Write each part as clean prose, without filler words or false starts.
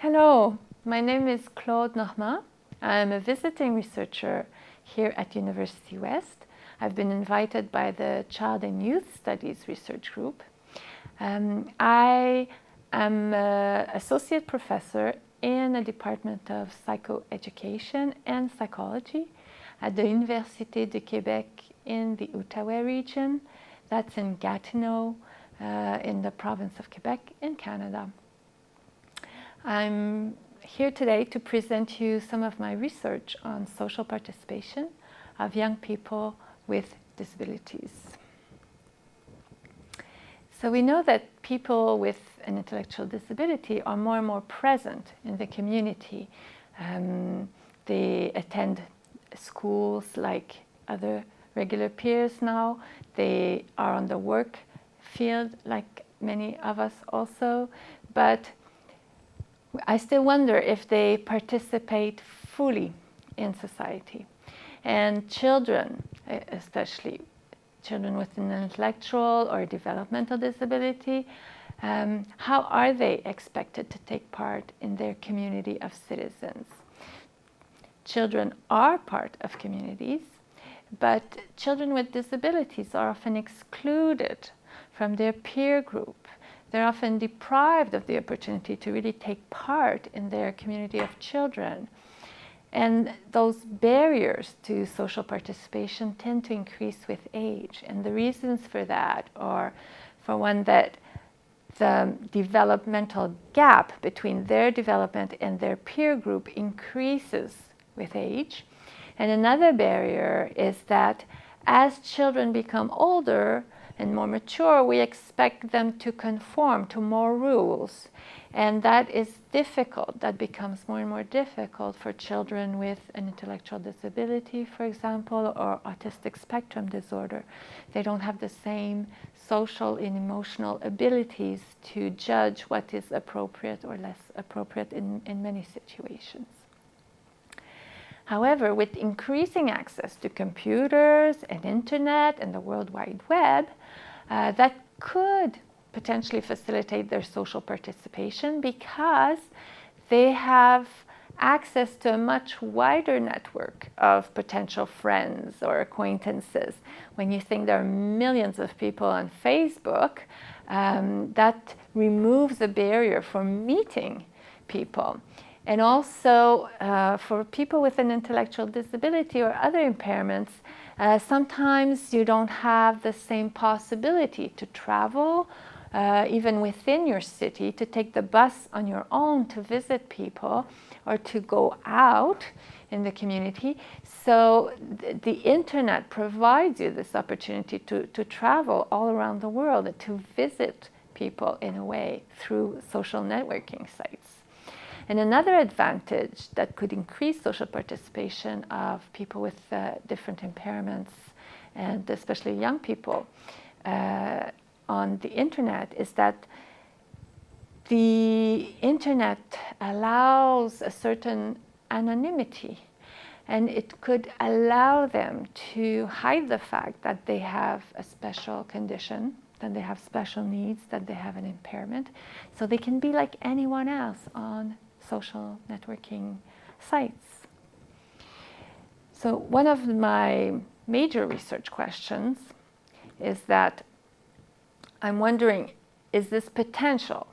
Hello, my name is Claude Normand. I'm a visiting researcher here at University West. I've been invited by the Child and Youth Studies Research Group. I am an associate professor in the Department of Psychoeducation and Psychology at the Université de Quebec in the Outaouais region. That's in Gatineau, in the province of Quebec in Canada. I'm here today to present you some of my research on social participation of young people with disabilities. So we know that people with an intellectual disability are more and more present in the community. They attend schools like other regular peers now. They are on the work field like many of us also, but I still wonder if they participate fully in society. And children, especially children with an intellectual or developmental disability, how are they expected to take part in their community of citizens? Children are part of communities, but children with disabilities are often excluded from their peer group. They're often deprived of the opportunity to really take part in their community of children. And those barriers to social participation tend to increase with age. And the reasons for that are, for one, that the developmental gap between their development and their peer group increases with age. And another barrier is that as children become older and more mature, we expect them to conform to more rules. And that is difficult. That becomes more and more difficult for children with an intellectual disability, for example, or autistic spectrum disorder. They don't have the same social and emotional abilities to judge what is appropriate or less appropriate in many situations. However, with increasing access to computers and internet and the World Wide Web, that could potentially facilitate their social participation because they have access to a much wider network of potential friends or acquaintances. When you think there are millions of people on Facebook, that removes a barrier for meeting people. And also for people with an intellectual disability or other impairments, sometimes you don't have the same possibility to travel, even within your city, to take the bus on your own to visit people or to go out in the community. So the internet provides you this opportunity to travel all around the world and to visit people in a way through social networking sites. And another advantage that could increase social participation of people with different impairments, and especially young people on the internet, is that the internet allows a certain anonymity, and it could allow them to hide the fact that they have a special condition, that they have special needs, that they have an impairment, so they can be like anyone else on social networking sites. So one of my major research questions is that I'm wondering, is this potential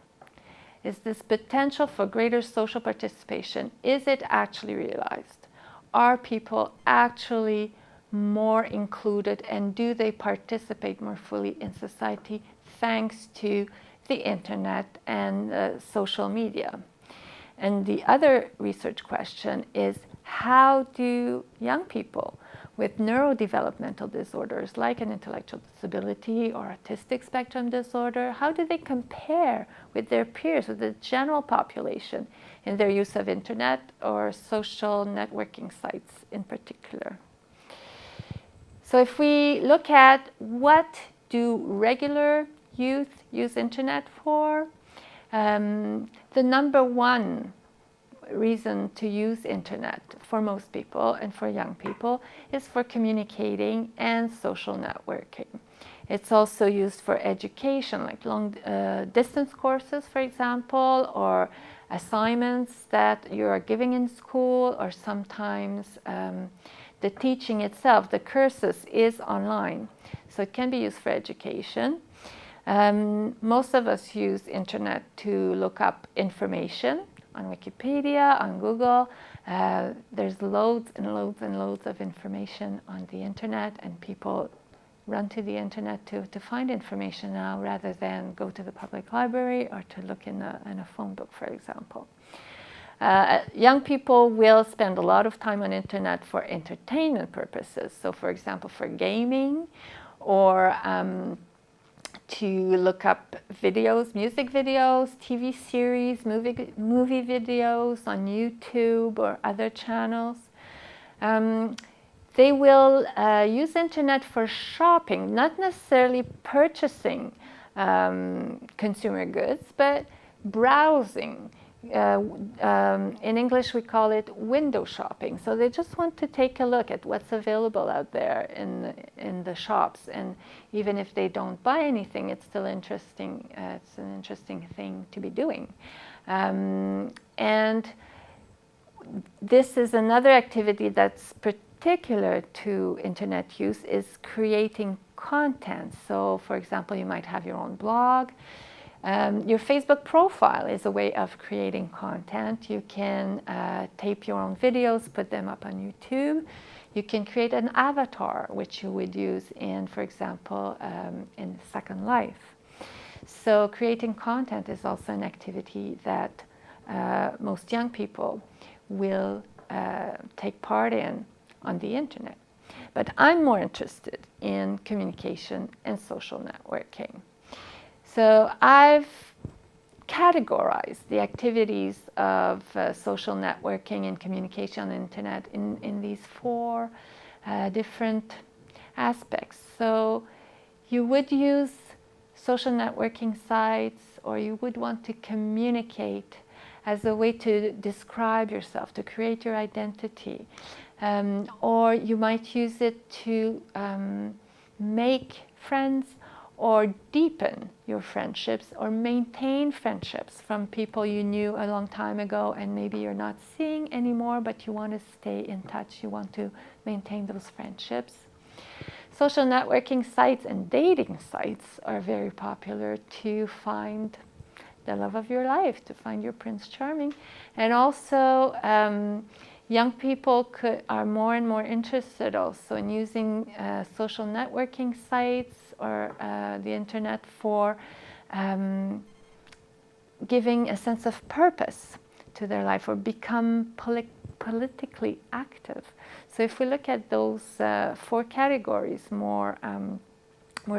for greater social participation, is it actually realized? Are people actually more included, and do they participate more fully in society thanks to the internet and social media? And the other research question is, how do young people with neurodevelopmental disorders like an intellectual disability or autistic spectrum disorder, how do they compare with their peers, with the general population, in their use of internet or social networking sites in particular? So if we look at what do regular youth use internet for, the number one reason to use internet for most people and for young people is for communicating and social networking. It's also used for education, like long distance courses, for example, or assignments that you are giving in school, or sometimes the teaching itself, the courses, is online. So it can be used for education. Most of us use internet to look up information on Wikipedia, on Google. There's loads and loads and loads of information on the internet, and people run to the internet to find information now rather than go to the public library or to look in a phone book, for example. Young people will spend a lot of time on internet for entertainment purposes. So for example, for gaming, or to look up videos, music videos, TV series, movie videos on YouTube or other channels. They will use internet for shopping, not necessarily purchasing consumer goods, but browsing. In English we call it window shopping. So they just want to take a look at what's available out there in the shops, and even if they don't buy anything, it's still interesting. It's an interesting thing to be doing. And this is another activity that's particular to internet use, is creating content. So for example, you might have your own blog. Your Facebook profile is a way of creating content. You can tape your own videos, put them up on YouTube. You can create an avatar, which you would use in, for example, in Second Life. So creating content is also an activity that most young people will take part in on the internet. But I'm more interested in communication and social networking. So I've categorized the activities of social networking and communication on the internet in these four different aspects. So you would use social networking sites, or you would want to communicate as a way to describe yourself, to create your identity. Or you might use it to make friends, or deepen your friendships, or maintain friendships from people you knew a long time ago and maybe you're not seeing anymore, but you want to stay in touch, you want to maintain those friendships. Social networking sites and dating sites are very popular to find the love of your life, to find your Prince Charming. And also, young people are more and more interested also in using social networking sites or the internet for giving a sense of purpose to their life, or become politically active. So if we look at those four categories more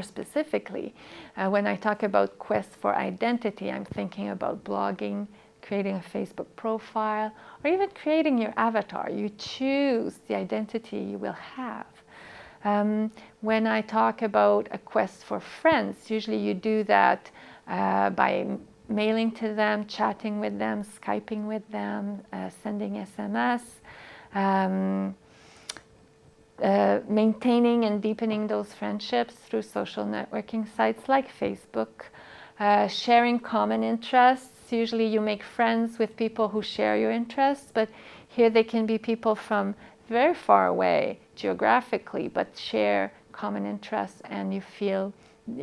specifically, when I talk about quest for identity, I'm thinking about blogging, creating a Facebook profile, or even creating your avatar. You choose the identity you will have. When I talk about a quest for friends, usually you do that by mailing to them, chatting with them, Skyping with them, sending SMS, maintaining and deepening those friendships through social networking sites like Facebook, sharing common interests. Usually you make friends with people who share your interests, but here they can be people from very far away geographically, but share common interests, and you feel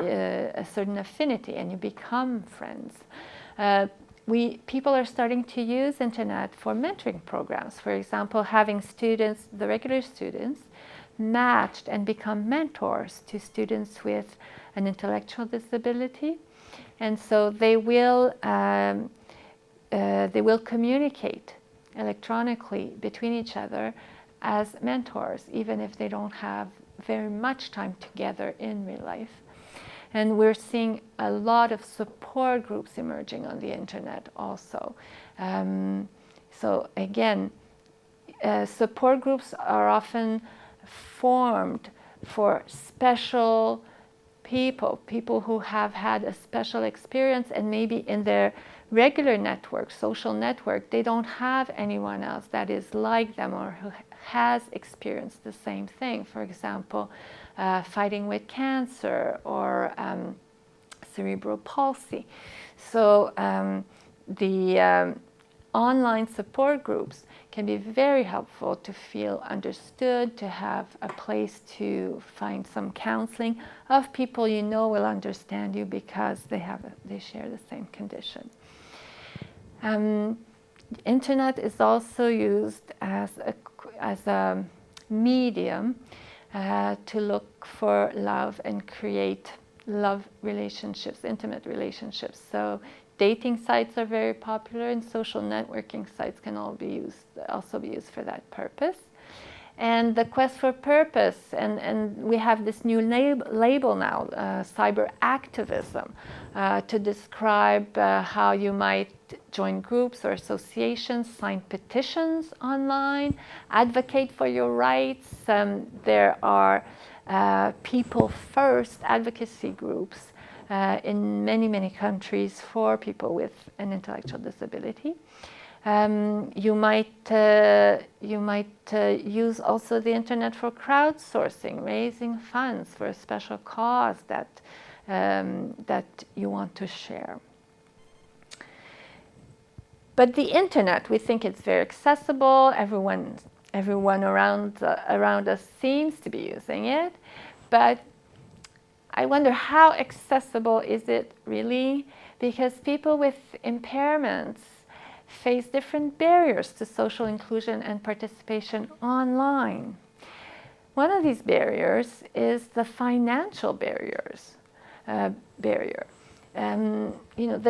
a certain affinity and you become friends. People are starting to use internet for mentoring programs. For example, having students, the regular students, matched and become mentors to students with an intellectual disability. And so they will communicate electronically between each other as mentors, even if they don't have very much time together in real life. And we're seeing a lot of support groups emerging on the internet also. So again, support groups are often formed for special people who have had a special experience, and maybe in their regular network, social network, they don't have anyone else that is like them or who has experienced the same thing. For example, fighting with cancer or cerebral palsy. So online support groups can be very helpful to feel understood, to have a place to find some counseling of people you know will understand you because they share the same condition. Internet is also used as a medium to look for love and create love relationships, intimate relationships. So dating sites are very popular, and social networking sites can also be used for that purpose. And the quest for purpose, and we have this new label now, cyber activism, to describe how you might join groups or associations, sign petitions online, advocate for your rights. There are people first advocacy groups in many countries for people with an intellectual disability. You might use also the internet for crowdsourcing, raising funds for a special cause that you want to share. But the internet, we think it's very accessible. Everyone around us seems to be using it, but I wonder, how accessible is it really? Because people with impairments face different barriers to social inclusion and participation online. One of these barriers is the financial barrier. The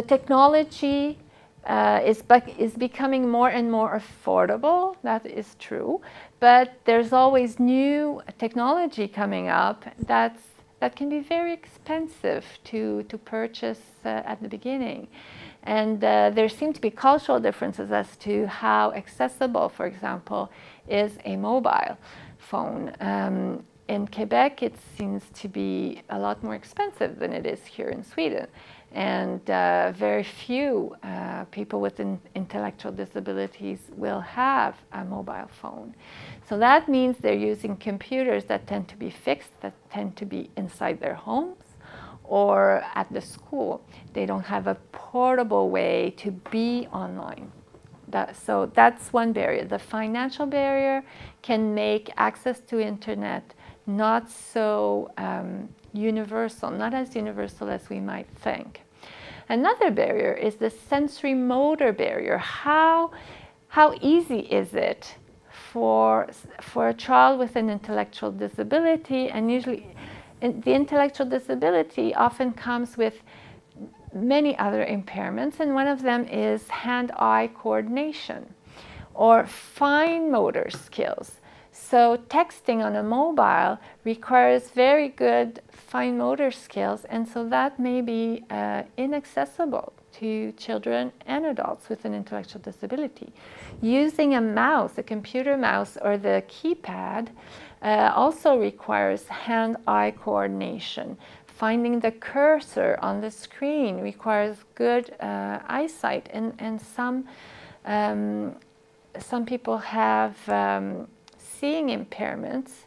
technology is becoming more and more affordable. That is true, but there's always new technology coming up that can be very expensive to purchase at the beginning. And there seem to be cultural differences as to how accessible, for example, is a mobile phone. In Quebec, it seems to be a lot more expensive than it is here in Sweden. And very few people with intellectual disabilities will have a mobile phone. So that means they're using computers that tend to be fixed, that tend to be inside their homes or at the school. They don't have a portable way to be online. So that's one barrier. The financial barrier can make access to internet not so universal, not as universal as we might think. Another barrier is the sensory motor barrier. How easy is it for a child with an intellectual disability, and usually the intellectual disability often comes with many other impairments, and one of them is hand-eye coordination or fine motor skills. So texting on a mobile requires very good fine motor skills, and so that may be inaccessible to children and adults with an intellectual disability. Using a mouse, a computer mouse, or the keypad also requires hand-eye coordination. Finding the cursor on the screen requires good eyesight, and some people have seeing impairments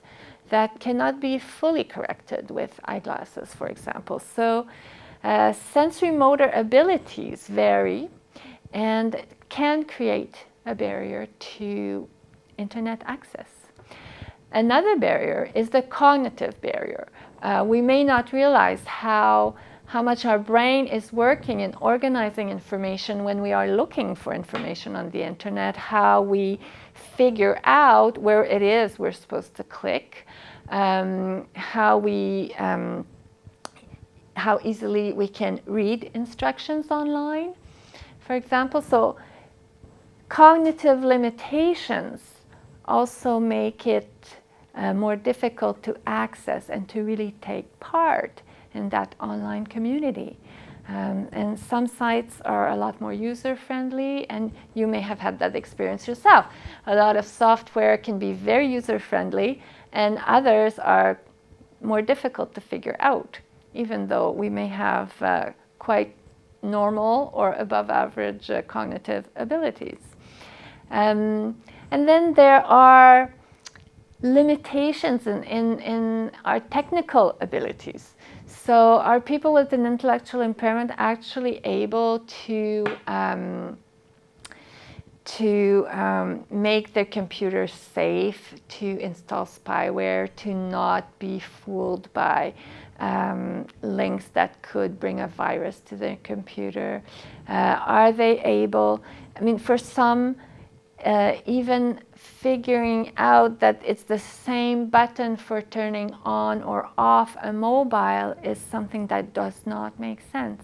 that cannot be fully corrected with eyeglasses, for example. So sensory motor abilities vary and can create a barrier to internet access. Another barrier is the cognitive barrier. We may not realize how much our brain is working in organizing information when we are looking for information on the internet, how we figure out where it is we're supposed to click, how easily we can read instructions online, for example. So cognitive limitations also make it more difficult to access and to really take part in that online community. And some sites are a lot more user-friendly, and you may have had that experience yourself. A lot of software can be very user-friendly, and others are more difficult to figure out, even though we may have quite normal or above average cognitive abilities. And then there are limitations in our technical abilities. So are people with an intellectual impairment actually able to to make their computers safe, to install spyware, to not be fooled by links that could bring a virus to their computer? Are they able, I mean, for some, even figuring out that it's the same button for turning on or off a mobile is something that does not make sense.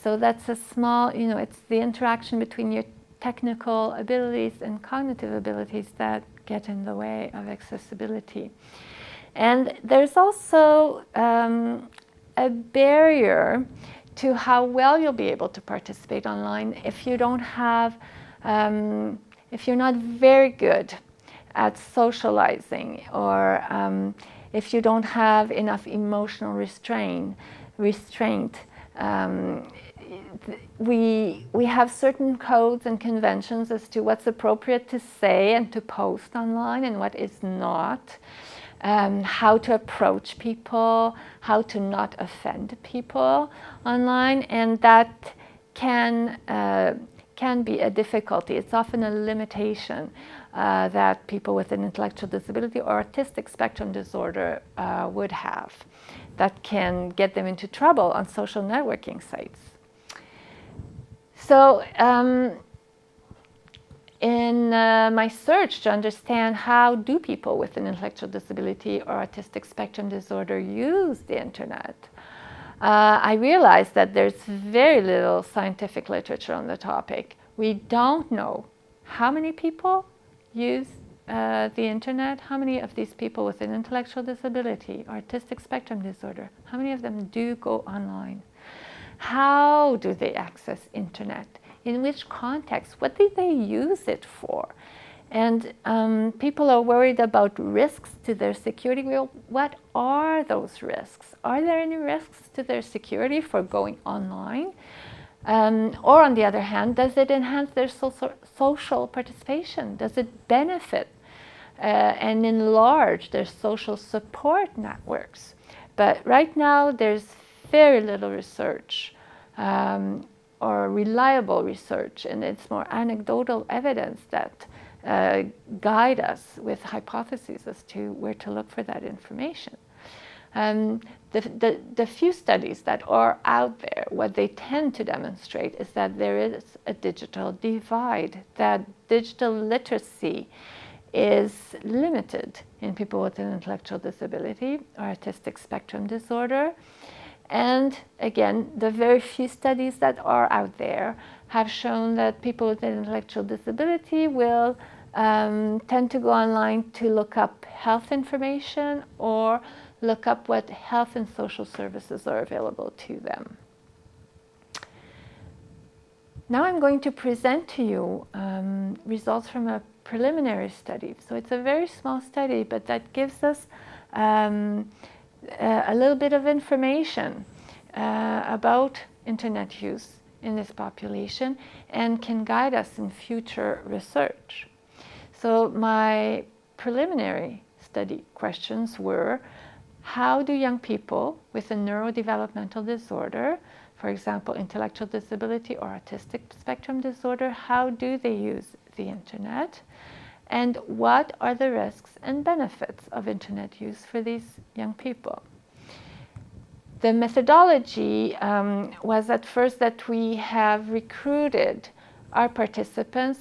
So that's a small, it's the interaction between your technical abilities and cognitive abilities that get in the way of accessibility. And there's also a barrier to how well you'll be able to participate online if you don't have, if you're not very good at socializing, or if you don't have enough emotional restraint. We have certain codes and conventions as to what's appropriate to say and to post online and what is not. How to approach people, how to not offend people online, and that can be a difficulty. It's often a limitation that people with an intellectual disability or autistic spectrum disorder would have, that can get them into trouble on social networking sites. So in my search to understand how do people with an intellectual disability or autistic spectrum disorder use the internet, I realized that there's very little scientific literature on the topic. We don't know how many people use the internet, how many of these people with an intellectual disability or autistic spectrum disorder, how many of them do go online? How do they access internet? In which context? What did they use it for? And people are worried about risks to their security. Well, what are those risks? Are there any risks to their security for going online? Or on the other hand, does it enhance their social participation? Does it benefit and enlarge their social support networks? But right now, there's very little research or reliable research, and it's more anecdotal evidence that guide us with hypotheses as to where to look for that information. The few studies that are out there, what they tend to demonstrate is that there is a digital divide, that digital literacy is limited in people with an intellectual disability or autistic spectrum disorder. And again, the very few studies that are out there have shown that people with an intellectual disability will tend to go online to look up health information or look up what health and social services are available to them. Now I'm going to present to you results from a preliminary study. So it's a very small study, but that gives us a little bit of information about internet use in this population and can guide us in future research. So my preliminary study questions were, how do young people with a neurodevelopmental disorder, for example, intellectual disability or autistic spectrum disorder, how do they use the internet? And what are the risks and benefits of internet use for these young people? The methodology was at first that we have recruited our participants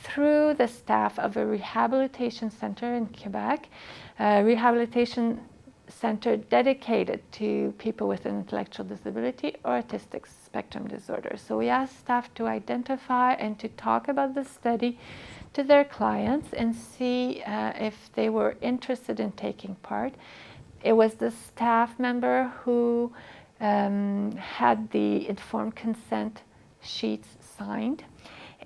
through the staff of a rehabilitation center in Quebec, a rehabilitation center dedicated to people with an intellectual disability or autistic spectrum disorder. So we asked staff to identify and to talk about the study to their clients and see if they were interested in taking part. It was the staff member who had the informed consent sheets signed,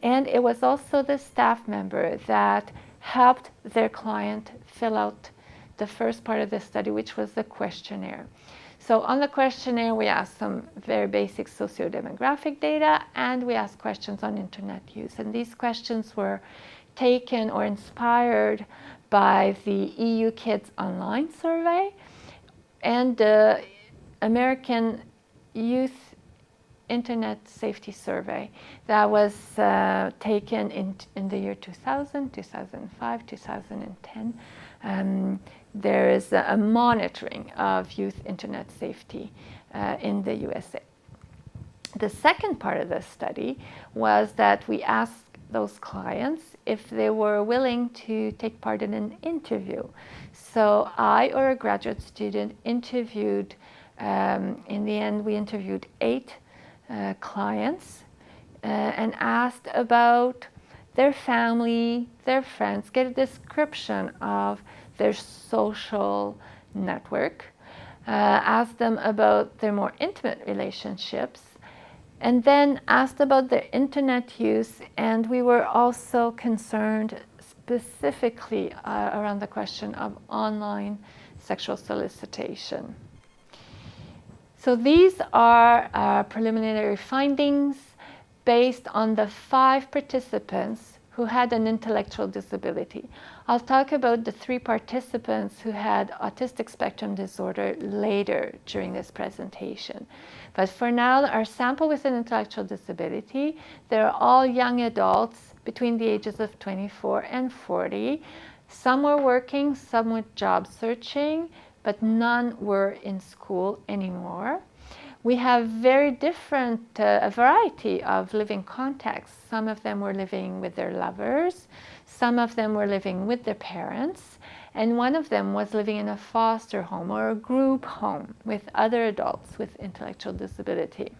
and it was also the staff member that helped their client fill out the first part of the study, which was the questionnaire. So on the questionnaire, we asked some very basic socio-demographic data, and we asked questions on internet use. And these questions were taken or inspired by the EU Kids Online survey and the American Youth Internet Safety Survey that was taken in the year 2000, 2005, 2010. There is a monitoring of youth Internet safety in the USA. The second part of the study was that we asked those clients if they were willing to take part in an interview. So I or a graduate student interviewed, in the end we interviewed 8 clients and asked about their family, their friends, get a description of their social network, asked them about their more intimate relationships, and then asked about their internet use. And we were also concerned specifically around the question of online sexual solicitation. So these are preliminary findings based on the 5 participants who had an intellectual disability. I'll talk about the 3 participants who had autistic spectrum disorder later during this presentation. But for now, our sample with an intellectual disability, they're all young adults between the ages of 24 and 40. Some were working, some were job searching, but none were in school anymore. We have very different, a variety of living contexts. Some of them were living with their lovers, some of them were living with their parents, and one of them was living in a foster home or a group home with other adults with intellectual disability.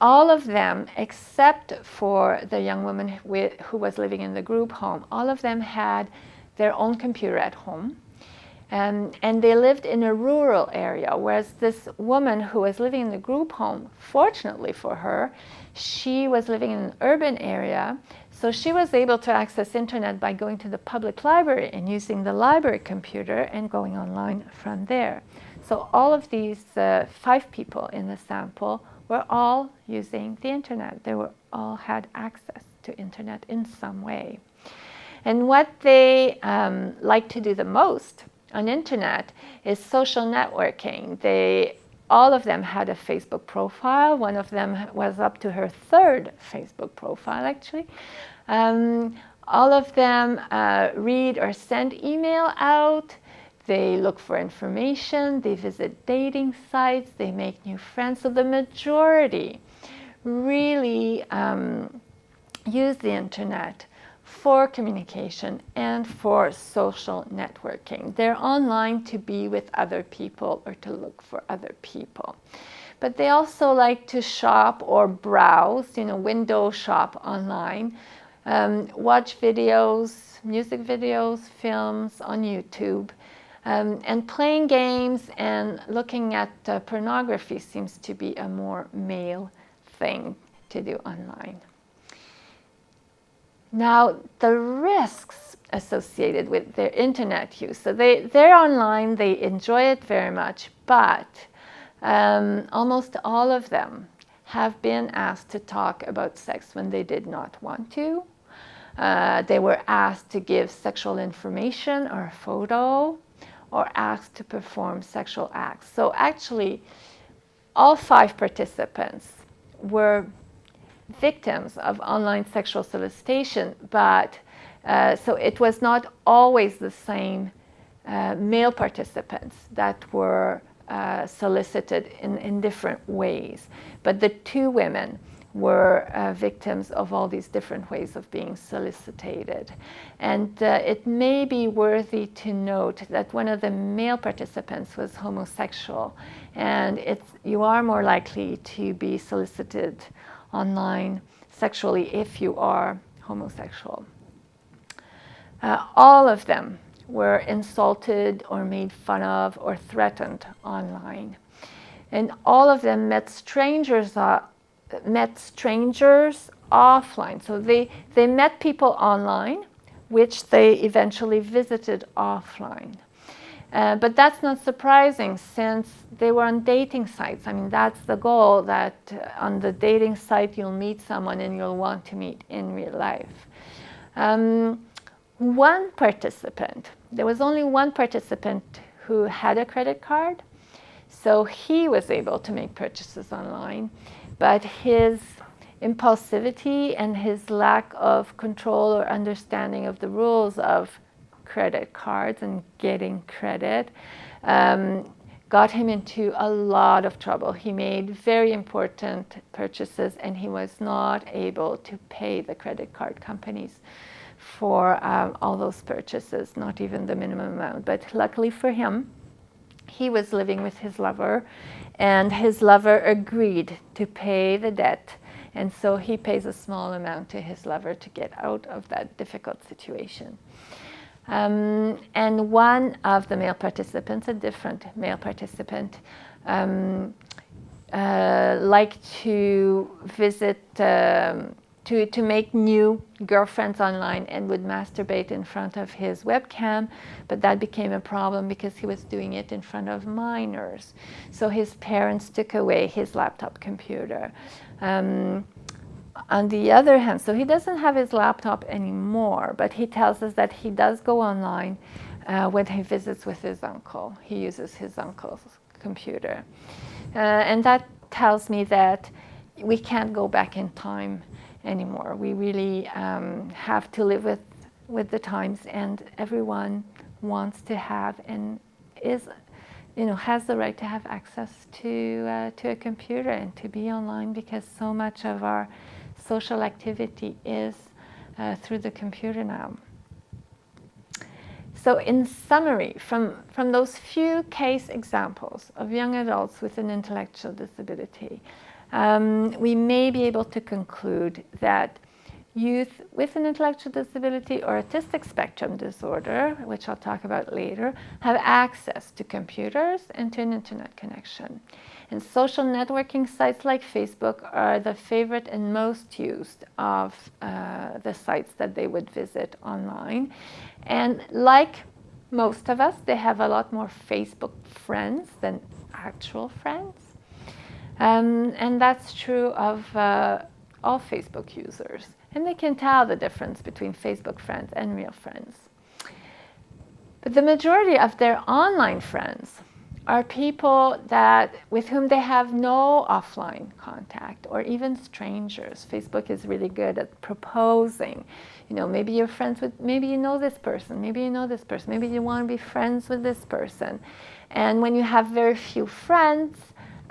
All of them, except for the young woman who was living in the group home, all of them had their own computer at home. And they lived in a rural area, whereas this woman who was living in the group home, fortunately for her, she was living in an urban area, so she was able to access internet by going to the public library and using the library computer and going online from there. So all of these 5 people in the sample were all using the internet. They were all had access to internet in some way. And what they like to do the most on internet is social networking. All of them had a Facebook profile. One of them was up to her 3rd Facebook profile, actually. All of them read or send email out. They look for information. They visit dating sites. They make new friends. So the majority really use the internet for communication and for social networking. They're online to be with other people or to look for other people. But they also like to shop or browse, window shop online, watch videos, music videos, films on YouTube, and playing games and looking at pornography seems to be a more male thing to do online. Now, the risks associated with their internet use. So they're online, they enjoy it very much, but almost all of them have been asked to talk about sex when they did not want to. They were asked to give sexual information or a photo, or asked to perform sexual acts. So actually, all 5 participants were victims of online sexual solicitation, but so it was not always the same male participants that were solicited in different ways. But the 2 women were victims of all these different ways of being solicited. And it may be worthy to note that one of the male participants was homosexual, and you are more likely to be solicited online sexually if you are homosexual. All of them were insulted or made fun of or threatened online. And all of them met strangers offline. So they met people online, which they eventually visited offline. But that's not surprising since they were on dating sites. I mean, that's the goal, that on the dating site you'll meet someone and you'll want to meet in real life. There was only one participant who had a credit card. So he was able to make purchases online, but his impulsivity and his lack of control or understanding of the rules of credit cards and getting credit got him into a lot of trouble. He made very important purchases and he was not able to pay the credit card companies for all those purchases, not even the minimum amount. But luckily for him, he was living with his lover, and his lover agreed to pay the debt. And so he pays a small amount to his lover to get out of that difficult situation. And one of the male participants, a different male participant, liked to visit, to make new girlfriends online and would masturbate in front of his webcam, but that became a problem because he was doing it in front of minors. So his parents took away his laptop computer. On the other hand, so he doesn't have his laptop anymore, but he tells us that he does go online when he visits with his uncle. He uses his uncle's computer. And that tells me that we can't go back in time anymore. We really have to live with the times, and everyone wants to have and has the right to have access to a computer and to be online, because so much of our social activity is through the computer now. So in summary, from those few case examples of young adults with an intellectual disability, we may be able to conclude that youth with an intellectual disability or autistic spectrum disorder, which I'll talk about later, have access to computers and to an internet connection. And social networking sites like Facebook are the favorite and most used of the sites that they would visit online. And like most of us, they have a lot more Facebook friends than actual friends. And that's true of all Facebook users. And they can tell the difference between Facebook friends and real friends. But the majority of their online friends are people with whom they have no offline contact, or even strangers. Facebook is really good at proposing. Maybe you're friends with, maybe you know this person, maybe you know this person, maybe you want to be friends with this person. And when you have very few friends,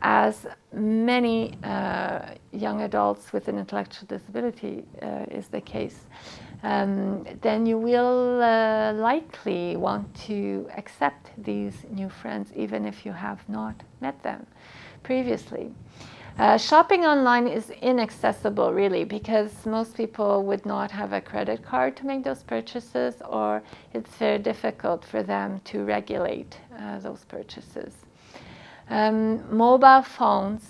as many young adults with an intellectual disability is the case, then you will likely want to accept these new friends, even if you have not met them previously. Shopping online is inaccessible, really, because most people would not have a credit card to make those purchases, or it's very difficult for them to regulate those purchases. Mobile phones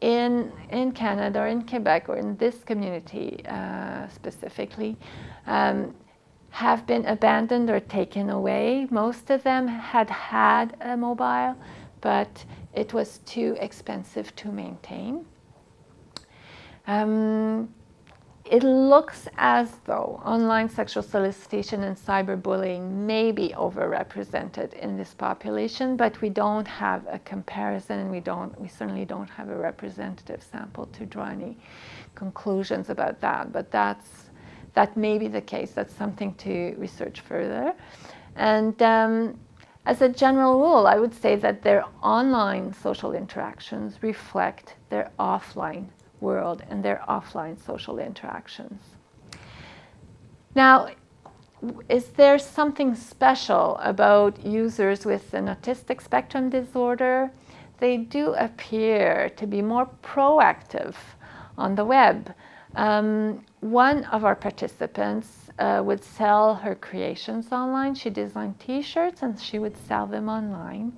in Canada or in Quebec or in this community specifically have been abandoned or taken away. Most of them had a mobile, but it was too expensive to maintain. It looks as though online sexual solicitation and cyberbullying may be overrepresented in this population, but we don't have a comparison, and we certainly don't have a representative sample to draw any conclusions about that. But that may be the case. That's something to research further. And as a general rule, I would say that their online social interactions reflect their offline world and their offline social interactions. Now, is there something special about users with an autistic spectrum disorder? They do appear to be more proactive on the web. One of our participants would sell her creations online. She designed t-shirts and she would sell them online.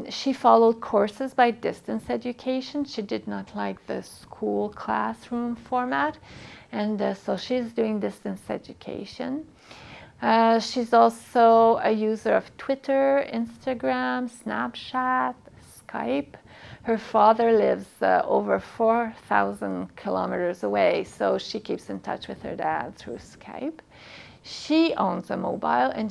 She followed courses by distance education. She did not like the school classroom format, and so she's doing distance education. She's also a user of Twitter, Instagram, Snapchat, Skype. Her father lives over 4,000 kilometers away, so she keeps in touch with her dad through Skype. She owns a mobile, and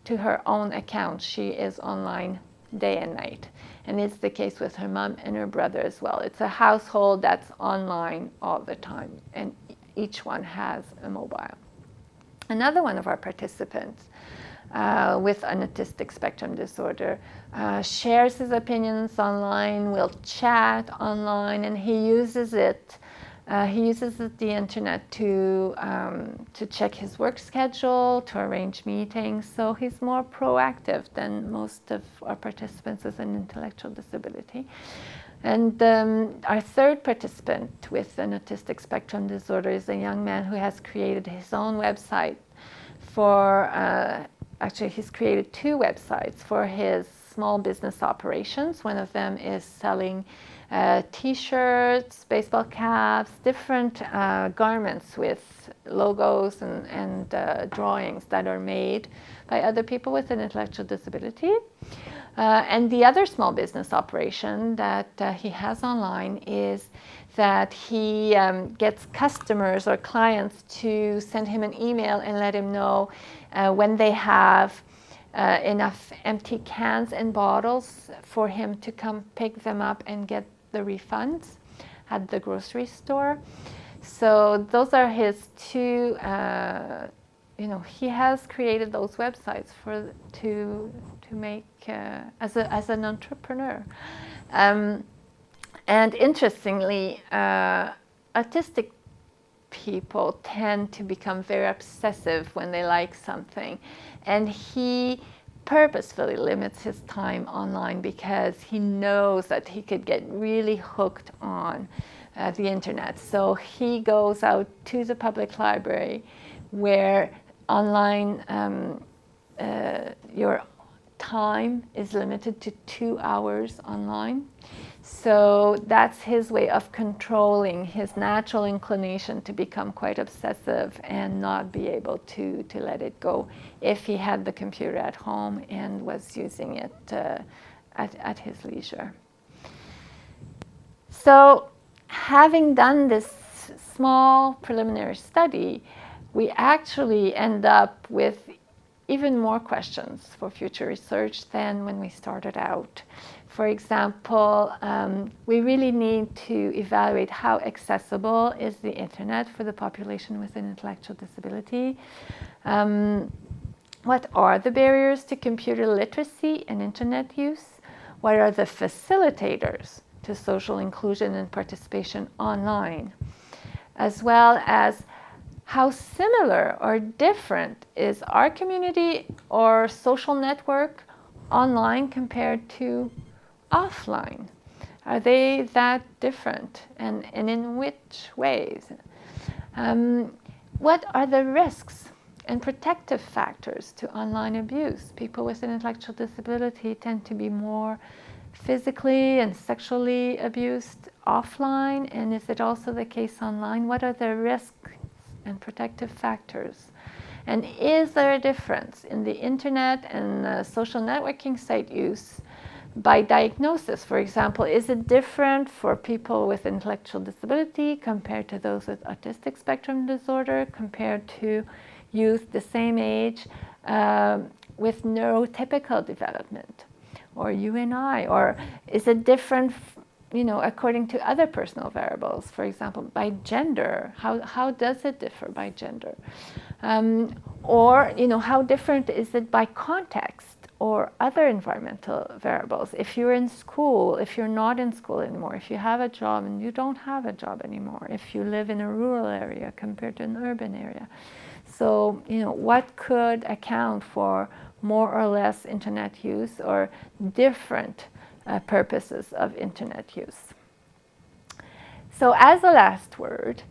to her own account, she is online day and night. And it's the case with her mom and her brother as well. It's a household that's online all the time, and each one has a mobile. Another one of our participants with an autistic spectrum disorder shares his opinions online, will chat online, and he uses it. He uses the internet to check his work schedule, to arrange meetings. So he's more proactive than most of our participants with an intellectual disability. And our third participant with an autistic spectrum disorder is a young man who has created his own website for, actually he's created 2 websites for his small business operations. One of them is selling t-shirts, baseball caps, different garments with logos and drawings that are made by other people with an intellectual disability. And the other small business operation that he has online is that he gets customers or clients to send him an email and let him know when they have enough empty cans and bottles for him to come pick them up and get the refunds at the grocery store. So those are his 2, he has created those websites to make as an entrepreneur. And interestingly, autistic people tend to become very obsessive when they like something, and he purposefully limits his time online because he knows that he could get really hooked on the internet. So he goes out to the public library where online your time is limited to 2 hours online. So that's his way of controlling his natural inclination to become quite obsessive and not be able to let it go if he had the computer at home and was using it at his leisure. So having done this small preliminary study, we actually end up with even more questions for future research than when we started out. For example, we really need to evaluate how accessible is the internet for the population with an intellectual disability. What are the barriers to computer literacy and internet use? What are the facilitators to social inclusion and participation online? As well as how similar or different is our community or social network online compared to offline? Are they that different, and in which ways? What are the risks and protective factors to online abuse? People with an intellectual disability tend to be more physically and sexually abused offline, and is it also the case online? What are the risks and protective factors? And is there a difference in the internet and social networking site use by diagnosis? For example, is it different for people with intellectual disability compared to those with autistic spectrum disorder, compared to youth the same age with neurotypical development, or UNI? Or is it different according to other personal variables, for example, by gender? How does it differ by gender? Or how different is it by context or other environmental variables? If you're in school, if you're not in school anymore, if you have a job and you don't have a job anymore, if you live in a rural area compared to an urban area. So, what could account for more or less internet use or different purposes of internet use? So as a last word,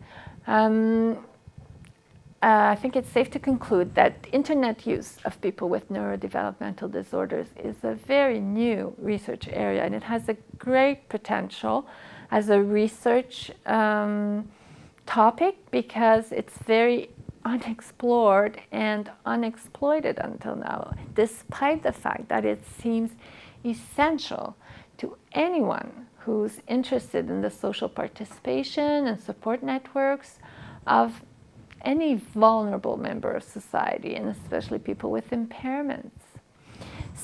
I think it's safe to conclude that internet use of people with neurodevelopmental disorders is a very new research area, and it has a great potential as a research topic because it's very unexplored and unexploited until now, despite the fact that it seems essential to anyone who's interested in the social participation and support networks of any vulnerable member of society, and especially people with impairments.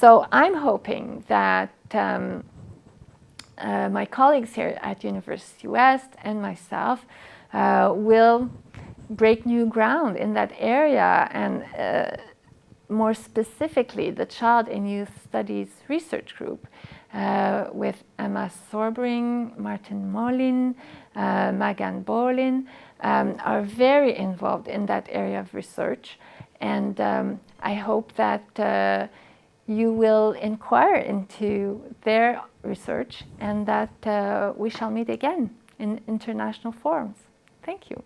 So I'm hoping that my colleagues here at University West and myself will break new ground in that area, and more specifically the Child and Youth Studies Research Group with Emma Sorbring, Martin Molin, Magan Borlin are very involved in that area of research, and I hope that you will inquire into their research and that we shall meet again in international forums. Thank you.